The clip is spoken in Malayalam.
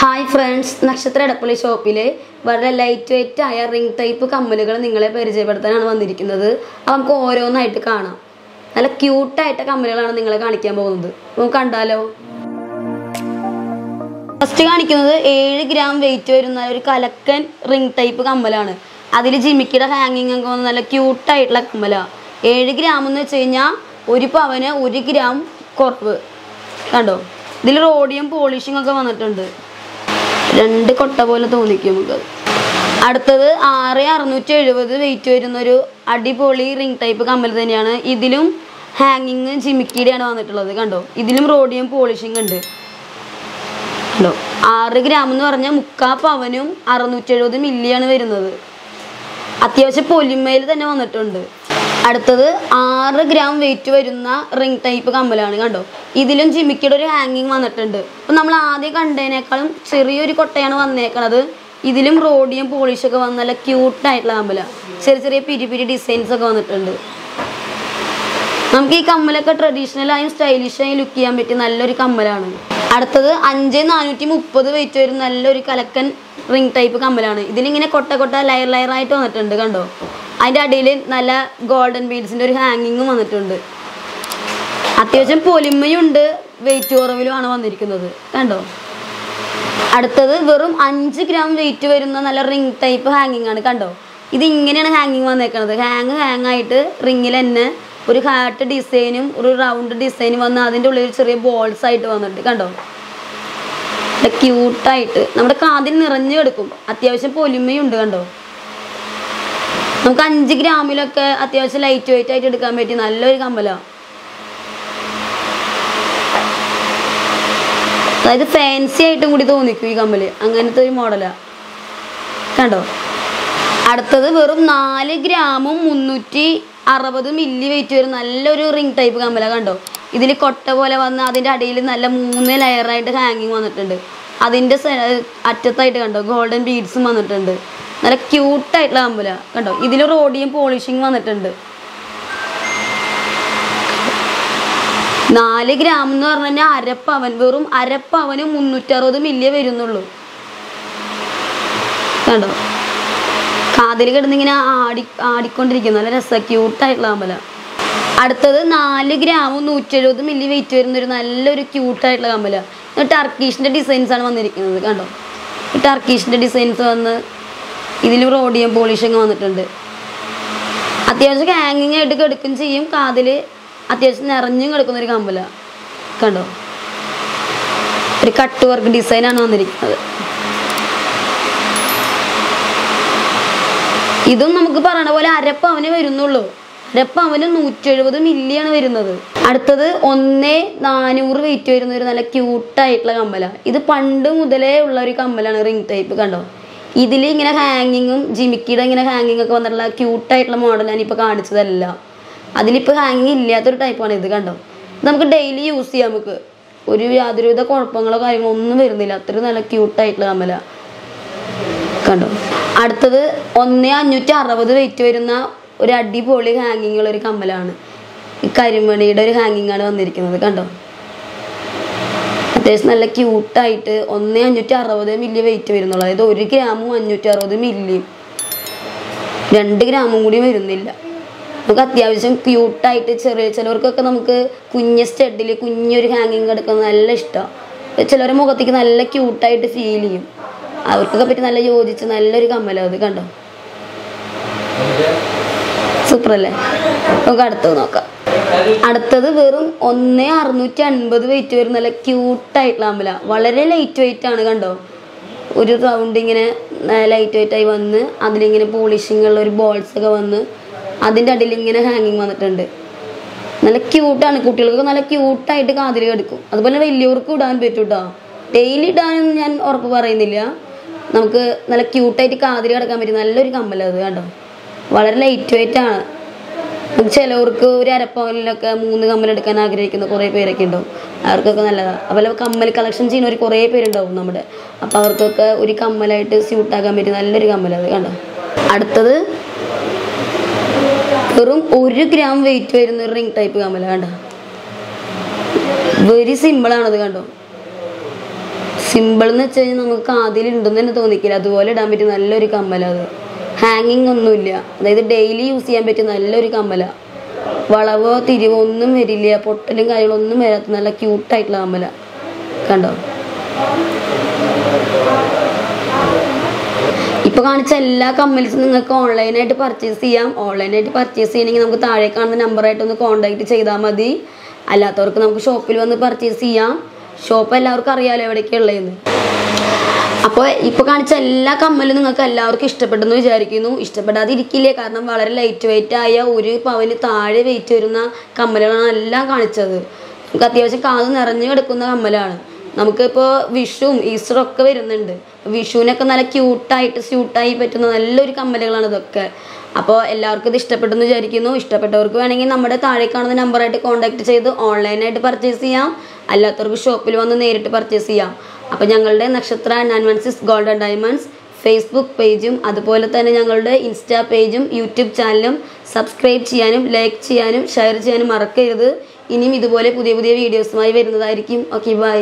Hi friends, Nakshathra Adappulle shopile വളരെ ലൈറ്റ് വെയിറ്റ് ആയ റിംഗ് ടൈപ്പ് കമ്മലുകൾ നിങ്ങളെ പരിചയപ്പെടുത്താനാണ് വന്നിരിക്കുന്നത്. അപ്പോൾ നമുക്ക് ഓരോന്നായിട്ട് കാണാം. നല്ല ക്യൂട്ട് ആയിട്ട് കമ്മലുകളാണ് നിങ്ങളെ കാണിക്കാൻ പോകുന്നത്. നമുക്ക് കണ്ടാലോ. ഫസ്റ്റ് കാണിക്കുന്നത് 7 ഗ്രാം വെയിറ്റ് വരുന്ന ഒരു കലക്കൻ റിംഗ് ടൈപ്പ് കമ്മലാണ്. അതിൽ ജിമിക്കിയുടെ ഹാങ്ങിങ് ഒക്കെ വന്ന് നല്ല ക്യൂട്ട് ആയിട്ടുള്ള കമ്മലാണ്. 7 ഗ്രാം എന്ന് വെച്ച് കഴിഞ്ഞാൽ ഒരു പവന് 1 ഗ്രാം കുറവ്. കണ്ടോ, ഇതിൽ റോഡിയം പോളിഷിംഗ് ഒക്കെ വന്നിട്ടുണ്ട്. 2 കൊട്ട പോലെ തോന്നിക്കും നമുക്ക്. അടുത്തത് 6670 വെയിറ്റ് വരുന്ന ഒരു അടിപൊളി റിംഗ് ടൈപ്പ് കമ്മൽ തന്നെയാണ്. ഇതിലും ഹാങ്ങിങ് ജിമിക്കിയുടെയാണ് വന്നിട്ടുള്ളത്. കണ്ടോ, ഇതിലും റോഡിയം പോളിഷിംഗ് ഉണ്ട്. കണ്ടോ, 6 ഗ്രാം എന്ന് പറഞ്ഞാൽ 3/4 പവനും 670 മില്ലിയാണ് വരുന്നത്. അത്യാവശ്യം പൊലിമയിൽ തന്നെ വന്നിട്ടുണ്ട്. അടുത്തത് 6 ഗ്രാം വെയിറ്റ് വരുന്ന റിംഗ് ടൈപ്പ് കമ്മലാണ്. കണ്ടോ, ഇതിലും ജിമിക്കിയുടെ ഒരു ഹാങ്ങിങ് വന്നിട്ടുണ്ട്. അപ്പം നമ്മൾ ആദ്യം കണ്ടതിനേക്കാളും ചെറിയൊരു കൊട്ടയാണ് വന്നേക്കണത്. ഇതിലും റോഡിയം പോളിഷൊക്കെ വന്ന് നല്ല ക്യൂട്ടായിട്ടുള്ള കമ്മലാണ്. ചെറിയ ചെറിയ പിരി ഡിസൈൻസ് ഒക്കെ വന്നിട്ടുണ്ട്. നമുക്ക് ഈ കമ്മലൊക്കെ ട്രഡീഷണലായും സ്റ്റൈലിഷായും ലുക്ക് ചെയ്യാൻ പറ്റിയ നല്ലൊരു കമ്മലാണ്. അടുത്തത് 5430 വെയിറ്റ് വരുന്ന നല്ലൊരു കലക്കൻ റിംഗ് ടൈപ്പ് കമ്മലാണ്. ഇതിലിങ്ങനെ കൊട്ട ലെയറായിട്ട് വന്നിട്ടുണ്ട്. കണ്ടോ, അതിൻ്റെ അടിയിൽ നല്ല ഗോൾഡൻ ബീഡ്സിൻ്റെ ഒരു ഹാങ്ങിങ്ങും വന്നിട്ടുണ്ട്. അത്യാവശ്യം പൊലിമയുണ്ട്, വെയിറ്റ് കുറവിലുമാണ് വന്നിരിക്കുന്നത്. കണ്ടോ. അടുത്തത് വെറും 5 ഗ്രാം വെയിറ്റ് വരുന്ന നല്ല റിംഗ് ടൈപ്പ് ഹാങ്ങിങ് ആണ്. കണ്ടോ, ഇത് ഇങ്ങനെയാണ് ഹാങ്ങിങ് വന്നേക്കുന്നത്. ഹാങ്ങായിട്ട് റിങ്ങിൽ തന്നെ ഒരു ഹാർട്ട് ഡിസൈനും ഒരു റൗണ്ട് ഡിസൈനും വന്ന് അതിൻ്റെ ഉള്ളിൽ ചെറിയ ബോൾസ് ആയിട്ട് വന്നിട്ട്. കണ്ടോ, ക്യൂട്ടായിട്ട് നമ്മുടെ കാതിൽ നിറഞ്ഞു കിടക്കും. അത്യാവശ്യം പൊലിമയുണ്ട്. കണ്ടോ, നമുക്ക് 5 ഗ്രാമിലൊക്കെ അത്യാവശ്യം ലൈറ്റ് വെയിറ്റ് ആയിട്ട് എടുക്കാൻ പറ്റിയ നല്ലൊരു കമ്മലാണ്. അതായത് ഫാൻസി ആയിട്ടും കൂടി തോന്നിക്കും ഈ കമ്മല്. അങ്ങനത്തെ ഒരു മോഡലാണ്. കണ്ടോ. അടുത്തത് വെറും 4 ഗ്രാമും 360 മില്ലി വെയിറ്റ് വരും നല്ലൊരു റിംഗ് ടൈപ്പ് കമ്മലാണ്. കണ്ടോ, ഇതിൽ കൊട്ട പോലെ വന്ന് അതിൻ്റെ അടിയിൽ നല്ല 3 ലെയറായിട്ട് ഹാങ്ങിങ് വന്നിട്ടുണ്ട്. അതിൻ്റെ അറ്റത്തായിട്ട് കണ്ടോ ഗോൾഡൻ ബീഡ്സും വന്നിട്ടുണ്ട്. നല്ല ക്യൂട്ടായിട്ടുള്ള കമ്മലാണ്. കണ്ടോ, ഇതിൽ റോഡിയം പോളിഷിങ് വന്നിട്ടുണ്ട്. 4 ഗ്രാം എന്ന് പറഞ്ഞു കഴിഞ്ഞാൽ അരപ്പവൻ, വെറും അരപ്പവന് 360 മില്ലിയേ വരുന്നുള്ളൂ. കണ്ടോ, കാതിൽ കിടന്നിങ്ങനെ ആടിക്കൊണ്ടിരിക്കുന്നു. നല്ല രസമാണ്, ക്യൂട്ടായിട്ടുള്ള കമ്മലാണ്. അടുത്തത് 4 ഗ്രാമും 170 മില്ലി വെയിറ്റ് വരുന്നൊരു നല്ലൊരു ക്യൂട്ടായിട്ടുള്ള കമ്മലാണ്. ടർക്കീഷിൻ്റെ ഡിസൈൻസാണ് വന്നിരിക്കുന്നത്. കണ്ടോ, ടർക്കീഷിൻ്റെ ഡിസൈൻസ് വന്ന് ഇതിലും റോഡിയം പോളിഷൊക്കെ വന്നിട്ടുണ്ട്. അത്യാവശ്യം ഹാങ്ങിങ് ആയിട്ട് കിടക്കും ചെയ്യും. കാതിൽ അത്യാവശ്യം നിറഞ്ഞും കിടക്കുന്നൊരു കമ്മലാണ്. കണ്ടോ, ഒരു കട്ട് വർക്ക് ഡിസൈനാണ് വന്നിരിക്കുന്നത്. ഇതും നമുക്ക് പറയണ പോലെ അരപ്പവന് വരുന്നുള്ളൂ. അരപ്പവന് 170 മില്ലിയാണ് വരുന്നത്. അടുത്തത് 1400 വെയിറ്റ് വരുന്ന ഒരു നല്ല ക്യൂട്ടായിട്ടുള്ള കമ്മലാണ്. ഇത് പണ്ട് മുതലേ ഉള്ള ഒരു കമ്മലാണ്, റിംഗ് ടൈപ്പ്. കണ്ടോ, ഇതിൽ ഇങ്ങനെ ഹാങ്ങിങ്ങും ജിമിക്കിയുടെ ഇങ്ങനെ ഹാങ്ങിങ് ഒക്കെ വന്നിട്ടുള്ള ക്യൂട്ടായിട്ടുള്ള മോഡൽ ഞാനിപ്പോൾ കാണിച്ചതല്ല. അതിലിപ്പോൾ ഹാങ്ങിങ് ഇല്ലാത്തൊരു ടൈപ്പാണ് ഇത്. കണ്ടോ, നമുക്ക് ഡെയിലി യൂസ് ചെയ്യാം. നമുക്ക് യാതൊരുവിധ കുഴപ്പങ്ങളോ കാര്യങ്ങളോ ഒന്നും വരുന്നില്ല. അത്രയും നല്ല ക്യൂട്ടായിട്ടുള്ള കമ്മലാണ്. കണ്ടോ. അടുത്തത് 1560 വെയിറ്റ് വരുന്ന ഒരു അടിപൊളി ഹാങ്ങിങ്ങുള്ള ഒരു കമ്മലാണ്. ഈ കരിമണിയുടെ ഒരു ഹാങ്ങിങ് ആണ് വന്നിരിക്കുന്നത്. കണ്ടോ, അത്യാവശ്യം നല്ല ക്യൂട്ടായിട്ട് 1560 മില്ലി വെയിറ്റ് വരുന്നുള്ളൂ. അതായത് 1 ഗ്രാമും 560 മില്ലിയും 2 ഗ്രാമും കൂടി വരുന്നില്ല. നമുക്ക് അത്യാവശ്യം ക്യൂട്ടായിട്ട് ചിലവർക്കൊക്കെ നമുക്ക് കുഞ്ഞ സ്റ്റഡിൽ കുഞ്ഞൊരു ഹാങ്ങിങ് എടുക്കുന്നത് നല്ല ഇഷ്ടമാണ്. ചിലവരുടെ മുഖത്തേക്ക് നല്ല ക്യൂട്ടായിട്ട് ഫീൽ ചെയ്യും. അവർക്കൊക്കെ പറ്റി നല്ല യോജിച്ച് നല്ലൊരു കമ്മലാണ് അത്. കണ്ടോ, സൂപ്പർ അല്ലേ. നമുക്ക് അടുത്തത് നോക്കാം. അടുത്തത് വെറും 1650 വെയിറ്റ് വരും നല്ല ക്യൂട്ടായിട്ടുള്ള കമ്മലാണ്. വളരെ ലൈറ്റ് വെയിറ്റ് ആണ്. കണ്ടോ, ഒരു റൗണ്ട് ഇങ്ങനെ ലൈറ്റ് വെയിറ്റ് ആയി വന്ന് അതിലിങ്ങനെ പോളിഷിങ് ഉള്ള ഒരു ബോൾസ് ഒക്കെ വന്ന് അതിൻ്റെ അടിയിൽ ഇങ്ങനെ ഹാങ്ങിങ് വന്നിട്ടുണ്ട്. നല്ല ക്യൂട്ടാണ്. കുട്ടികൾക്ക് നല്ല ക്യൂട്ടായിട്ട് കാതിൽ കിടക്കും. അതുപോലെ വലിയവർക്കും ഇടാൻ പറ്റും കേട്ടോ. ഡെയിലി ഇടാനൊന്നും ഞാൻ ഉറപ്പ് പറയുന്നില്ല. നമുക്ക് നല്ല ക്യൂട്ടായിട്ട് കാതിൽ കിടക്കാൻ പറ്റും നല്ലൊരു കമ്മലാണ് അത്. കണ്ടോ, വളരെ ലൈറ്റ് വെയിറ്റ് ആണ്. ചിലവർക്ക് ഒരു അരപ്പവനിലൊക്കെ 3 കമ്മലെടുക്കാൻ ആഗ്രഹിക്കുന്ന കുറേ പേരൊക്കെ ഉണ്ടാവും. അവർക്കൊക്കെ നല്ലതാണ്. അതുപോലെ കമ്മൽ കളക്ഷൻ ചെയ്യുന്ന കുറേ പേരുണ്ടാവും നമ്മുടെ. അപ്പോൾ അവർക്കൊക്കെ ഒരു കമ്മലായിട്ട് സ്യൂട്ടാക്കാൻ പറ്റിയ നല്ലൊരു കമ്മലാണ്. കണ്ടോ. അടുത്തത് വെറും 1 ഗ്രാം വെയിറ്റ് വരുന്ന ഒരു റിംഗ് ടൈപ്പ് കമ്മല. കണ്ടോ, വെരി സിമ്പിളാണത്. കണ്ടോ, സിമ്പിൾ എന്ന് വെച്ച് കഴിഞ്ഞാൽ നമുക്ക് കാതിലുണ്ടെന്ന് തന്നെ തോന്നിക്കില്ല, അതുപോലെ ഇടാൻ പറ്റിയ നല്ലൊരു കമ്മലാണ്. ഹാങ്ങിങ് ഒന്നുമില്ല, അതായത് ഡെയിലി യൂസ് ചെയ്യാൻ പറ്റിയ നല്ലൊരു കമ്മലാണ്. വളവോ തിരിവോ ഒന്നും വരില്ല, പൊട്ടലും കാര്യങ്ങളൊന്നും വരാത്ത നല്ല ക്യൂട്ടായിട്ടുള്ള കമ്മല. കണ്ടോ? ഇപ്പോൾ കാണിച്ച എല്ലാ കമ്മൽസും നിങ്ങൾക്ക് ഓൺലൈനായിട്ട് പർച്ചേസ് ചെയ്യാം. ഓൺലൈനായിട്ട് പർച്ചേസ് ചെയ്യണമെങ്കിൽ നമുക്ക് താഴെ കാണുന്ന നമ്പറായിട്ടൊന്ന് കോൺടാക്ട് ചെയ്താൽ മതി. അല്ലാത്തവർക്ക് നമുക്ക് ഷോപ്പിൽ വന്ന് പർച്ചേസ് ചെയ്യാം. ഷോപ്പ് എല്ലാവർക്കും അറിയാമല്ലോ എവിടേക്കുള്ളതെന്ന്. അപ്പോൾ ഇപ്പോൾ കാണിച്ച എല്ലാ കമ്മലും നിങ്ങൾക്ക് എല്ലാവർക്കും ഇഷ്ടപ്പെട്ടെന്ന് വിചാരിക്കുന്നു. ഇഷ്ടപ്പെടാതിരിക്കില്ലേ, കാരണം വളരെ ലൈറ്റ് വെയിറ്റ് ആയ 1 പവന് താഴെ വെയിറ്റ് വരുന്ന കമ്മലുകളാണ് എല്ലാം കാണിച്ചത്. നമുക്ക് അത്യാവശ്യം കാത് നിറഞ്ഞു കിടക്കുന്ന കമ്മലാണ്. നമുക്കിപ്പോൾ വിഷുവും ഈസ്റ്ററും ഒക്കെ വരുന്നുണ്ട്. വിഷുവിനൊക്കെ നല്ല ക്യൂട്ടായിട്ട് സ്യൂട്ടായി പറ്റുന്ന നല്ലൊരു കമ്മലുകളാണ് ഇതൊക്കെ. അപ്പോൾ എല്ലാവർക്കും ഇത് ഇഷ്ടപ്പെട്ടെന്ന് വിചാരിക്കുന്നു. ഇഷ്ടപ്പെട്ടവർക്ക് വേണമെങ്കിൽ നമ്മുടെ താഴെ കാണുന്ന നമ്പറായിട്ട് കോൺടാക്ട് ചെയ്ത് ഓൺലൈനായിട്ട് പർച്ചേസ് ചെയ്യാം. അല്ലാത്തവർക്ക് ഷോപ്പിൽ വന്ന് നേരിട്ട് പർച്ചേസ് ചെയ്യാം. അപ്പോൾ ഞങ്ങളുടെ നക്ഷത്ര 916 ഗോൾഡ് ആൻഡ് ഡയമണ്ട്സ് ഫേസ്ബുക്ക് പേജും അതുപോലെ തന്നെ ഞങ്ങളുടെ ഇൻസ്റ്റാ പേജും യൂട്യൂബ് ചാനലും സബ്സ്ക്രൈബ് ചെയ്യാനും ലൈക്ക് ചെയ്യാനും ഷെയർ ചെയ്യാനും മറക്കരുത്. ഇനിയും ഇതുപോലെ പുതിയ പുതിയ വീഡിയോസുമായി വരുന്നതായിരിക്കും. Okay, by.